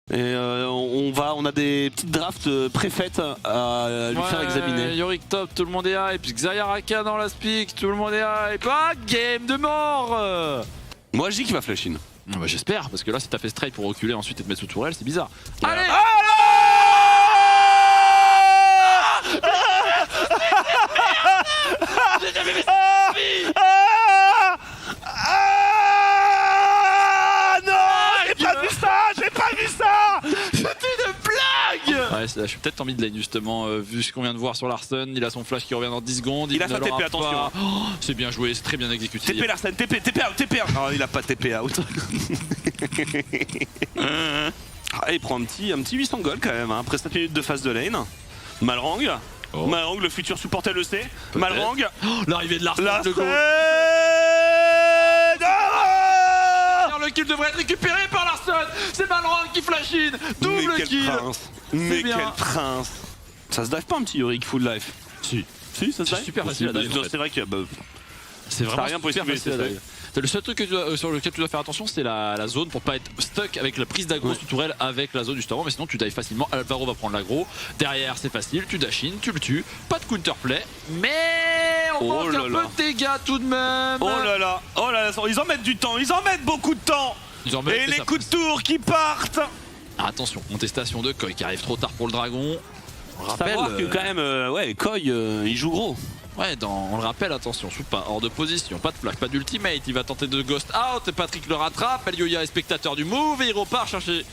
Et on a des petites drafts préfaites à lui faire examiner. Yorick top, tout le monde est hype. Xayah Raka dans la speak, tout le monde est hype. Ah, game de mort. Moi je dis qu'il va flash in. Bah, j'espère, parce que là si t'as fait straight pour reculer ensuite et te mettre sous tourelle, c'est bizarre. Ouais. Allez. J'ai jamais vu ça de ma vie. J'ai pas vu ça. C'était une blague. Ouais, je suis peut-être en mid lane justement, vu ce qu'on vient de voir sur Larsen. Il a son flash qui revient dans 10 secondes. Il a ne sa TP, l'aura attention. pas. Oh, c'est bien joué, c'est très bien exécuté. TP Larsen, TP out, TP out. Non, il a pas TP out. Ah, il prend un petit 800 gold quand même, hein, après 7 minutes de phase de lane. Malrang. Oh. Malrang, le futur supporter le sait. Malrang. Oh, l'arrivée de Larsen, le goal. Le kill devrait être récupéré par Larsen. C'est Malrang qui flash in. Double kill. Mais bien. quel prince. Ça se dive pas un petit Yorick full life? Si. Si, ça se C'est dive. super facile à dive, en fait. C'est vrai que C'est vraiment rien pour super esquiver, facile à c'est dive. Le seul truc sur lequel tu dois faire attention, c'est la zone pour pas être stuck avec la prise d'aggro sous tourelle avec la zone justement, mais sinon tu dives facilement. Alvaro va prendre l'aggro. Derrière, c'est facile, tu dash in, tu le tues. Pas de counterplay, mais on manque un peu de dégâts tout de même. Oh là là, ils en mettent du temps, ils en mettent beaucoup de temps. Et les coups de tour qui partent. Attention, contestation de Koi qui arrive trop tard pour le dragon. On le rappelle. Savoir que quand même, Koi, il joue gros. Ouais, on le rappelle, attention, shoot pas hors de position, pas de flash, pas d'ultimate, il va tenter de ghost out, Patrick le rattrape, Elioya est spectateur du move et il repart chercher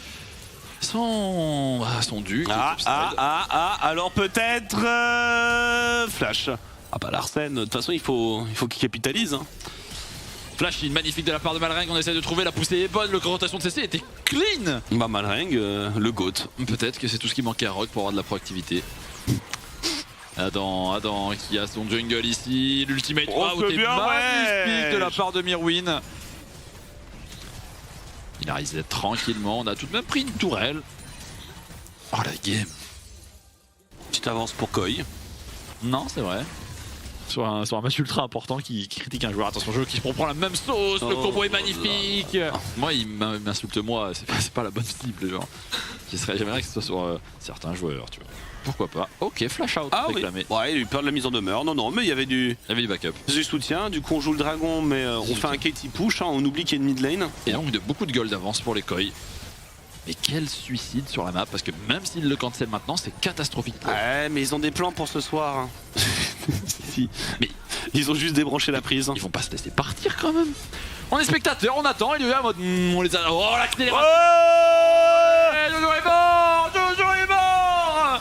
son dû. Alors peut-être flash. Ah bah Larsen, de toute façon il faut qu'il capitalise. Hein. Flash in magnifique de la part de Malrang, on essaie de trouver, la poussée est bonne, le rotation de CC était clean. Bah Malrang, le GOAT. Peut-être que c'est tout ce qui manquait à Rock pour avoir de la proactivité. Adam qui a son jungle ici, l'ultimate out est magnifique de la part de Mirwin. Il a reset tranquillement, on a tout de même pris une tourelle. Oh la game. Petite avance pour Koi. Non, c'est vrai. Sur un match ultra important qui critique un joueur. Attention, joueur qui se prend la même sauce, le combo est magnifique. Moi, il m'insulte moi, c'est pas la bonne cible, genre. J'aimerais que ce soit sur certains joueurs, tu vois. Pourquoi pas? Ok, flash out réclamé. Oui. Ouais, il a eu peur de la mise en demeure. Non, mais il y avait du backup. Du soutien, du coup on joue le dragon, mais on fait un KT push, hein, on oublie qu'il y a une mid lane. Et donc beaucoup de gold d'avance pour les Koi. Mais quel suicide sur la map, parce que même s'ils le cancellent maintenant, c'est catastrophique. Ouais, mais ils ont des plans pour ce soir. Hein. Si. Mais ils ont juste débranché la prise. Ils vont pas se laisser partir quand même. On est spectateurs, on attend, il est là en mode on les a. Oh l'accélération. Jojo est mort.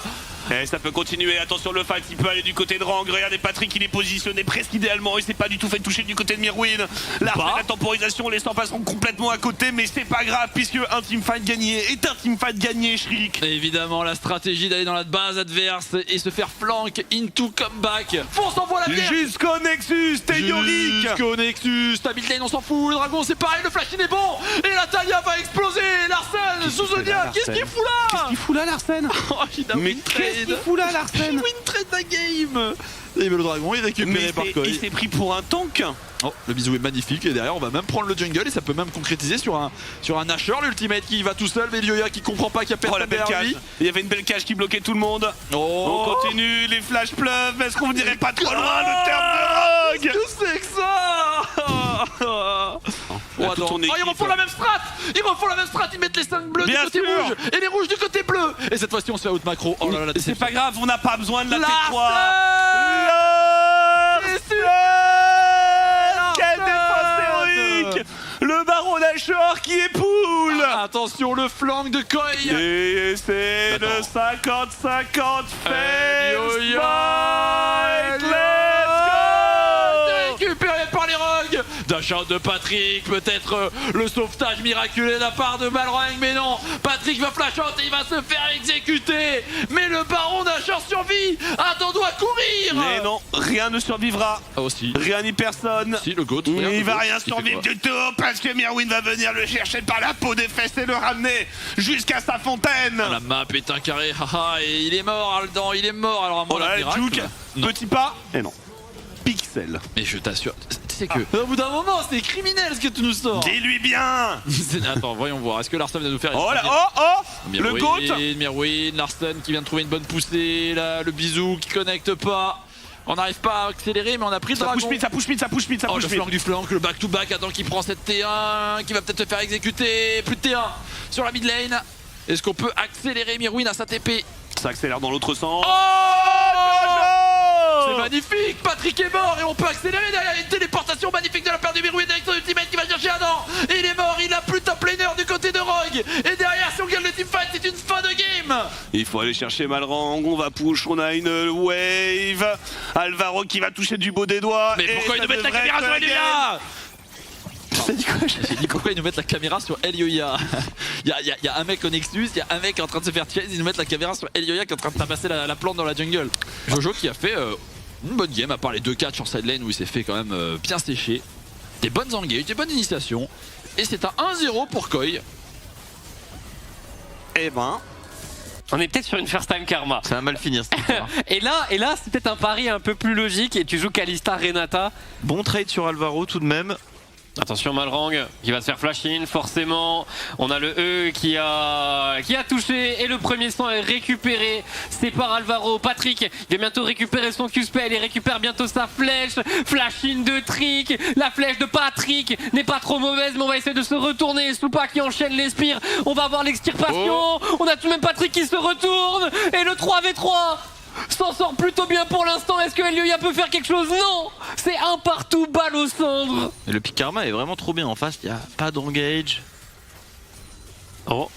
Et ça peut continuer, attention le fight, il peut aller du côté de Rang. Regardez Patrick, il est positionné presque idéalement, il s'est pas du tout fait toucher du côté de Mirwin. La temporisation, les stands passeront complètement à côté, mais c'est pas grave puisque un teamfight gagné est un teamfight gagné, Shriek. Évidemment, la stratégie d'aller dans la base adverse et se faire flank into comeback. Fonce, envoie la terre. Jusqu'au Nexus, t'es Yorick. Jusqu'au Nexus, ta mid lane, on s'en fout, le dragon c'est pareil, le flash in est bon. Et la Talia va exploser, Larsen, sous Zonia, qu'est-ce qu'il fout là? Qu'est-ce qu'il fout là, Larsen? Mais qu'est-ce qu'il fout là, Larsen? Win trade la game. Et le dragon est récupéré par Koi. Il s'est pris pour un tank. Oh, le bisou est magnifique et derrière on va même prendre le jungle et ça peut même concrétiser sur un Asher, l'ultimate qui va tout seul, mais Elioya qui comprend pas qu'il y a personne derrière lui. Il y avait une belle cage qui bloquait tout le monde. Oh. On continue, les flashs pleuvent, est-ce qu'on dirait pas trop loin le terme de Rogue? Qu'est-ce que c'est que ça? Oh, attends. Ils refont la même strat. Ils mettent les 5 bleus du côté rouge et les rouges du côté bleu. Et cette fois-ci on se fait out macro. Oh là là, c'est pas grave, on n'a pas besoin de la T3. Quelle défense héroïque! Le baron d'Ashore qui est poule. Attention le flank de Koi. Et c'est le 50-50 fait. Récupéré par les Rogues. Dash out de Patrick, peut-être le sauvetage miraculeux de la part de Malrang, mais non, Patrick va flash out et il va se faire exécuter. Mais le baron d'Ashore survit. Adam doit courir. Mais non, rien ne survivra. Aussi. Rien ni personne. Si, le GOAT. Il va rien survivre du tout parce que Mirwin va venir le chercher par la peau des fesses et le ramener jusqu'à sa fontaine. La map est un carré, haha, et il est mort, Aldan, il est mort. Alors à moins d'un miracle. Juke, petit pas. Et non. pixels. Mais je t'assure, tu sais que au bout d'un moment, c'est criminel ce que tu nous sors. Dis-lui bien. Attends, voyons voir. Est-ce que Larsen va nous faire Oh là, le GOAT. Mirwin, Larsen qui vient de trouver une bonne poussée, là, le bisou qui connecte pas. On n'arrive pas à accélérer, mais on a pris le dragon. Ça push mid. Oh, le flanc du flanc, le back-to-back, Adam qui prend cette T1, qui va peut-être se faire exécuter. Plus de T1 sur la mid lane. Est-ce qu'on peut accélérer Mirwin à sa TP? Ça accélère dans l'autre sens. C'est magnifique, Patrick est mort et on peut accélérer derrière une téléportation magnifique de la part du Mirwin avec son ultimate qui va chercher Adam. Et il est mort, il a plus de top laner du côté de Rogue. Et derrière, si on gagne le teamfight, c'est une fin de game. Il faut aller chercher Malrang, on va push, on a une wave. Alvaro qui va toucher du bout des doigts. Mais pourquoi ils nous mettent la caméra sur Elioya? J'ai dit pourquoi ils nous mettent la caméra sur Elioya. Il y a un mec au Nexus, il y a un mec en train de se faire chase, ils nous mettent la caméra sur Elioya qui est en train de tabasser la plante dans la jungle. Jojo qui a fait une bonne game, à part les 2 catchs en side lane où il s'est fait quand même bien sécher. Des bonnes engages, des bonnes initiations. Et c'est un 1-0 pour Koi. Eh ben, on est peut-être sur une first time karma. Ça va mal finir cette histoire. et là c'est peut-être un pari un peu plus logique et tu joues Kalista Renata. Bon trade sur Alvaro tout de même. Attention Malrang qui va se faire flash in forcément. On a le E qui a touché et le premier sang est récupéré. C'est par Alvaro. Patrick il va bientôt récupérer son Q-spell. Il récupère bientôt sa flèche. Flash in de Trick. La flèche de Patrick n'est pas trop mauvaise mais on va essayer de se retourner. Soupa qui enchaîne les spires. On va avoir l'extirpation. On a tout de même Patrick qui se retourne. Et le 3v3 s'en sort plutôt bien pour l'instant. Est-ce que Elioya peut faire quelque chose? Non. C'est un partout, balle au cendre. Et le pick karma est vraiment trop bien en face, il n'y a pas d'engage. Oh,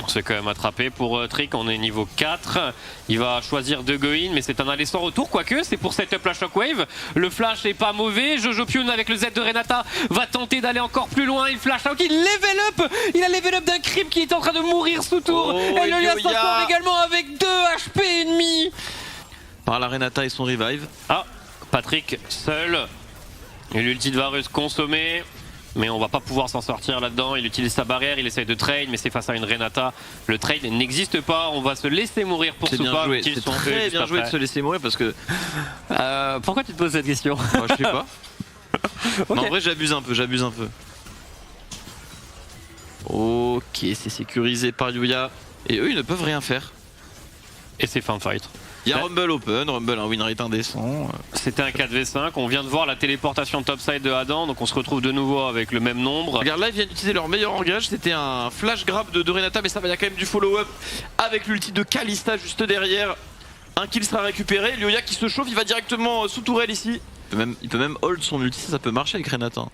on s'est quand même attrapé pour Trick, on est niveau 4. Il va choisir de go in, mais c'est un aller sans retour, quoique c'est pour setup la shockwave. Le flash est pas mauvais. Jojo Pyun avec le Z de Renata va tenter d'aller encore plus loin. Il flash out, il level up. Il a level up d'un creep qui est en train de mourir sous tour. Oh, Elioya s'en sort également avec 2 HP et demi. Par la Renata et son revive. Ah, Patrick seul. Et l'ulti de Varus consommé. Mais on va pas pouvoir s'en sortir là-dedans. Il utilise sa barrière, il essaye de trade, mais c'est face à une Renata. Le trade n'existe pas. On va se laisser mourir pour Soupa. C'est très bien joué de se laisser mourir parce que. Pourquoi tu te poses cette question? Je sais pas. Okay. En vrai, j'abuse un peu. Ok, c'est sécurisé par Yuya. Et eux, ils ne peuvent rien faire. Et c'est fin de fight. Il y a Rumble open, Rumble un win rate indécent. C'était un 4v5, on vient de voir la téléportation topside de Adam, donc on se retrouve de nouveau avec le même nombre. Regarde là, ils viennent d'utiliser leur meilleur engage, c'était un flash grab de Renata, mais ça va, il y a quand même du follow-up avec l'ulti de Kalista juste derrière. Un kill sera récupéré, Lyoya qui se chauffe, il va directement sous tourelle ici. Il peut même hold son ulti, ça peut marcher avec Renata.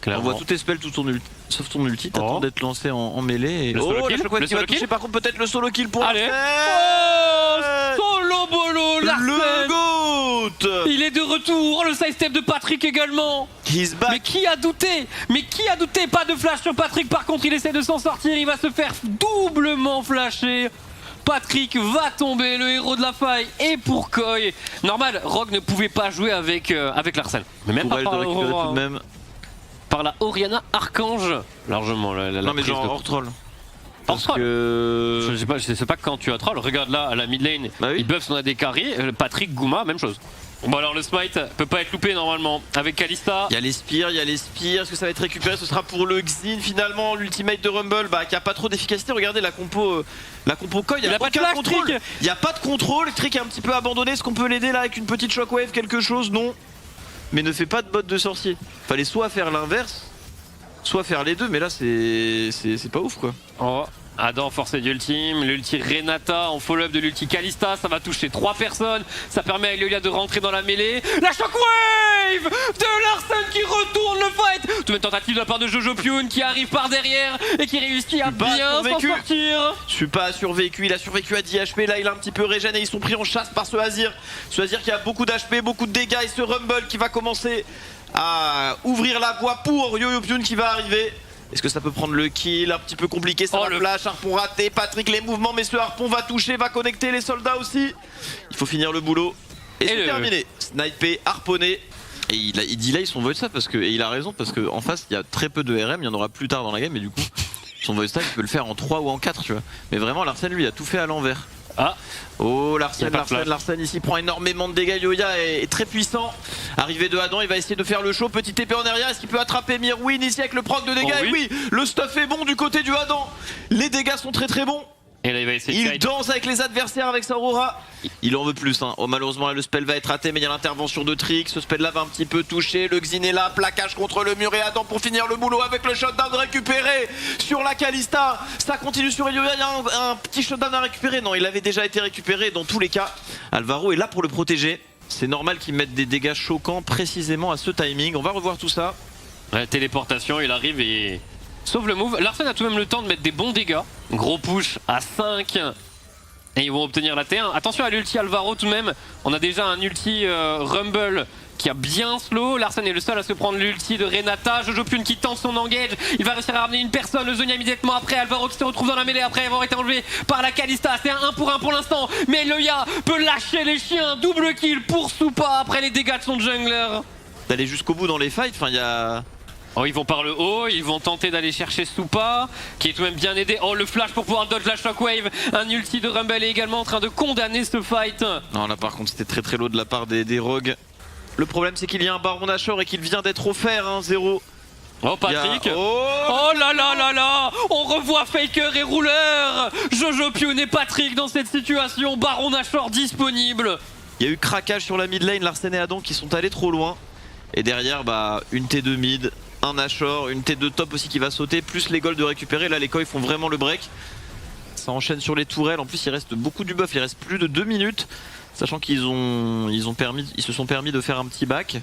On voit tout tes spells, tout ton ulti, sauf ton ulti, t'attends d'être lancé en mêlée. Et... Le solo kill, qui va toucher, par contre peut-être le solo kill pour Allez. Solo bolo, Larsen. Le GOAT. Il est de retour, le sidestep de Patrick également. He's back. Mais qui a douté? Pas de flash sur Patrick, par contre il essaie de s'en sortir, il va se faire doublement flasher. Patrick va tomber, le héros de la faille. Et pour Koi, normal, Rogue ne pouvait pas jouer avec Larsen. Mais même pas par tout de même. Par la Orianna Archange, largement la non mais prise genre de... hors troll. Parce que... Je sais pas quand tu as troll, regarde là à la mid lane, ils buffent son AD carry, Patrick, Guma, même chose. Bon alors le smite peut pas être loupé normalement avec Kalista. Il y a les spires, est-ce que ça va être récupéré? Ce sera pour le Xin finalement, l'ultimate de Rumble qui a pas trop d'efficacité. Regardez la compo Koi, il n'y a pas de contrôle. Il n'y a pas de contrôle, Trick est un petit peu abandonné. Est-ce qu'on peut l'aider là avec une petite shockwave, quelque chose? Non. Mais ne fait pas de bot de sorcier. Fallait soit faire l'inverse, soit faire les deux, mais là c'est pas ouf quoi. Oh. Adam forcé d'ultime, l'ulti Renata en follow-up de l'ulti Kalista, ça va toucher 3 personnes, ça permet à Elioya de rentrer dans la mêlée. La shockwave de Larsen qui retourne le fight. Toute une tentative de la part de Jojo Pyun qui arrive par derrière et qui réussit à bien s'en sortir. Supa a survécu, il a survécu à 10 HP, là il a un petit peu régène et ils sont pris en chasse par ce Azir. Ce Azir qui a beaucoup d'HP, beaucoup de dégâts et ce Rumble qui va commencer à ouvrir la voie pour Yo-Yo Pyun qui va arriver. Est-ce que ça peut prendre le kill? Un petit peu compliqué, ça va flash, harpon raté, Patrick les mouvements, mais ce harpon va toucher, va connecter les soldats aussi. Il faut finir le boulot. Et c'est terminé. Snipé, harponné. Et il delay son voice staff parce que, et il a raison, parce qu'en face il y a très peu de RM, il y en aura plus tard dans la game, et du coup son voice staff il peut le faire en 3 ou en 4, tu vois. Mais vraiment Larsen lui a tout fait à l'envers. Ah. Oh, Y a Larsen, pas de flash. Larsen ici prend énormément de dégâts. Yoya est très puissant. Arrivé de Adam, il va essayer de faire le show. Petite épée en arrière, est-ce qu'il peut attraper Mirwin ici avec le proc de dégâts? Oh, Et oui, le stuff est bon du côté du Adam. Les dégâts sont très très bons. Et là il va essayer de Il kite. danse avec les adversaires avec sa Aurora. Il en veut plus. Hein. Oh, malheureusement, là, le spell va être raté, mais il y a l'intervention de Trick. Ce spell là va un petit peu toucher. Le Xin est là, plaquage contre le mur et Adam pour finir le boulot avec le shutdown récupéré sur la Kalista. Ça continue sur Elioya. Il y a un petit shutdown à récupérer. Non, il avait déjà été récupéré. Dans tous les cas, Alvaro est là pour le protéger. C'est normal qu'il mette des dégâts choquants précisément à ce timing. On va revoir tout ça. Ouais, téléportation, il arrive et sauve le move. Larsen a tout de même le temps de mettre des bons dégâts. Gros push à 5. Et ils vont obtenir la T1. Attention à l'ulti Alvaro tout de même. On a déjà un ulti Rumble qui a bien slow. Larsen est le seul à se prendre l'ulti de Renata. Jojopyun qui tente son engage. Il va réussir à ramener une personne. Le Zonia immédiatement après. Alvaro qui se retrouve dans la mêlée après avoir été enlevé par la Kalista. C'est un 1 pour 1 pour l'instant. Mais Loya peut lâcher les chiens. Double kill pour Supa après les dégâts de son jungler. D'aller jusqu'au bout dans les fights. Enfin, il y a. Oh, ils vont par le haut, ils vont tenter d'aller chercher Supa, qui est tout de même bien aidé. Oh, le flash pour pouvoir dodge la shockwave. Un ulti de Rumble est également en train de condamner ce fight. Non, là par contre, c'était très très low de la part des rogues. Le problème, c'est qu'il y a un Baron Nashor et qu'il vient d'être offert, hein, 0. Oh, Patrick. Il y a- Oh, Oh là là là là. On revoit Faker et Rouleur. Jojopyun et Patrick dans cette situation. Baron Nashor disponible. Il y a eu craquage sur la mid lane, Larsen et Adam qui sont allés trop loin. Et derrière, bah, une T2 mid, un Nashor, une T2 top aussi qui va sauter, plus les golds de récupérer. Là, les Koi font vraiment le break. Ça enchaîne sur les tourelles. En plus, il reste beaucoup du buff. Il reste plus de 2 minutes. Sachant qu'ils ils se sont permis de faire un petit back.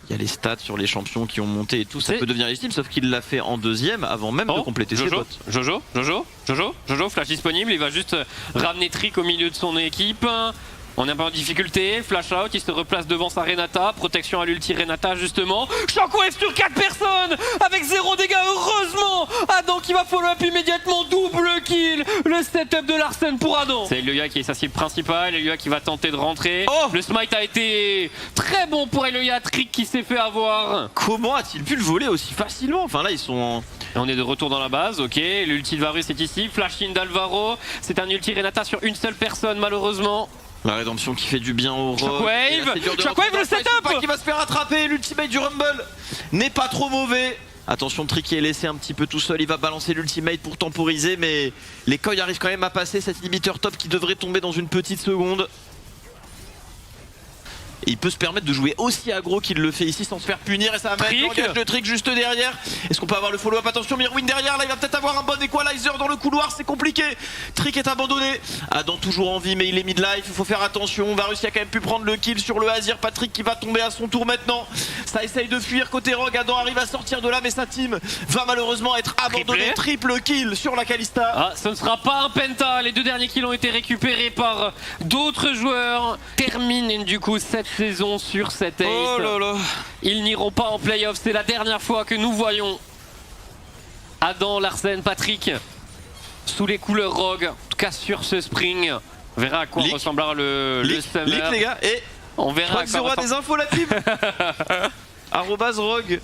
Il y a les stats sur les champions qui ont monté et tout. Ça C'est- peut devenir légitime, sauf qu'il l'a fait en deuxième avant même de Oh, compléter ses Jojo, bots. Jojo, flash disponible, il va juste ramener Trick au milieu de son équipe. On est un peu en difficulté, flash out, il se replace devant sa Renata, protection à l'ulti Renata justement. Shockwave sur 4 personnes avec 0 dégâts, heureusement. Adam qui va follow up immédiatement, double kill. Le setup de Larsen pour Adam. C'est Elioya qui est sa cible principale, Elioya qui va tenter de rentrer. Oh, le smite a été très bon pour Elioya, Trick qui s'est fait avoir. comment a-t-il pu le voler aussi facilement? Enfin là, ils sont en... Et on est de retour dans la base, ok, l'ulti de Varus est ici, flash in d'Alvaro, c'est un ulti Renata sur une seule personne malheureusement. La rédemption qui fait du bien au rogue. Shockwave, Et là, c'est dur de Shockwave, rentrer le dans fight. setup. Pas qui va se faire attraper, l'ultimate du Rumble n'est pas trop mauvais. Attention, Trick qui est laissé un petit peu tout seul, il va balancer l'ultimate pour temporiser, mais les Koi arrivent quand même à passer cet inhibiteur top qui devrait tomber dans une petite seconde. Et il peut se permettre de jouer aussi aggro qu'il le fait ici sans se faire punir, et ça va mettre Trick. l'engage de Trick juste derrière. Est-ce qu'on peut avoir le follow-up? Attention, Mirwin derrière, là il va peut-être avoir un bon equalizer dans le couloir, c'est compliqué. Trick est abandonné. Adam toujours en vie, mais il est mid-life, il faut faire attention. Varus a quand même pu prendre le kill sur le Azir. Patrick qui va tomber à son tour maintenant. Ça essaye de fuir côté Rogue. Adam arrive à sortir de là, mais sa team va malheureusement être abandonnée. Triple kill sur la Kalista. Ah, ce ne sera pas un penta, les deux derniers kills ont été récupérés par d'autres joueurs. Termine du coup cette saison sur cette ace. Oh là là. Ils n'iront pas en playoff, c'est la dernière fois que nous voyons Adam, Larsen, Patrick sous les couleurs Rogue, en tout cas sur ce spring. On verra à quoi Leak. ressemblera le Leak, summer. leak, les gars. Et On verra à Rogue quoi aura des infos la team. Arrobase Rogue.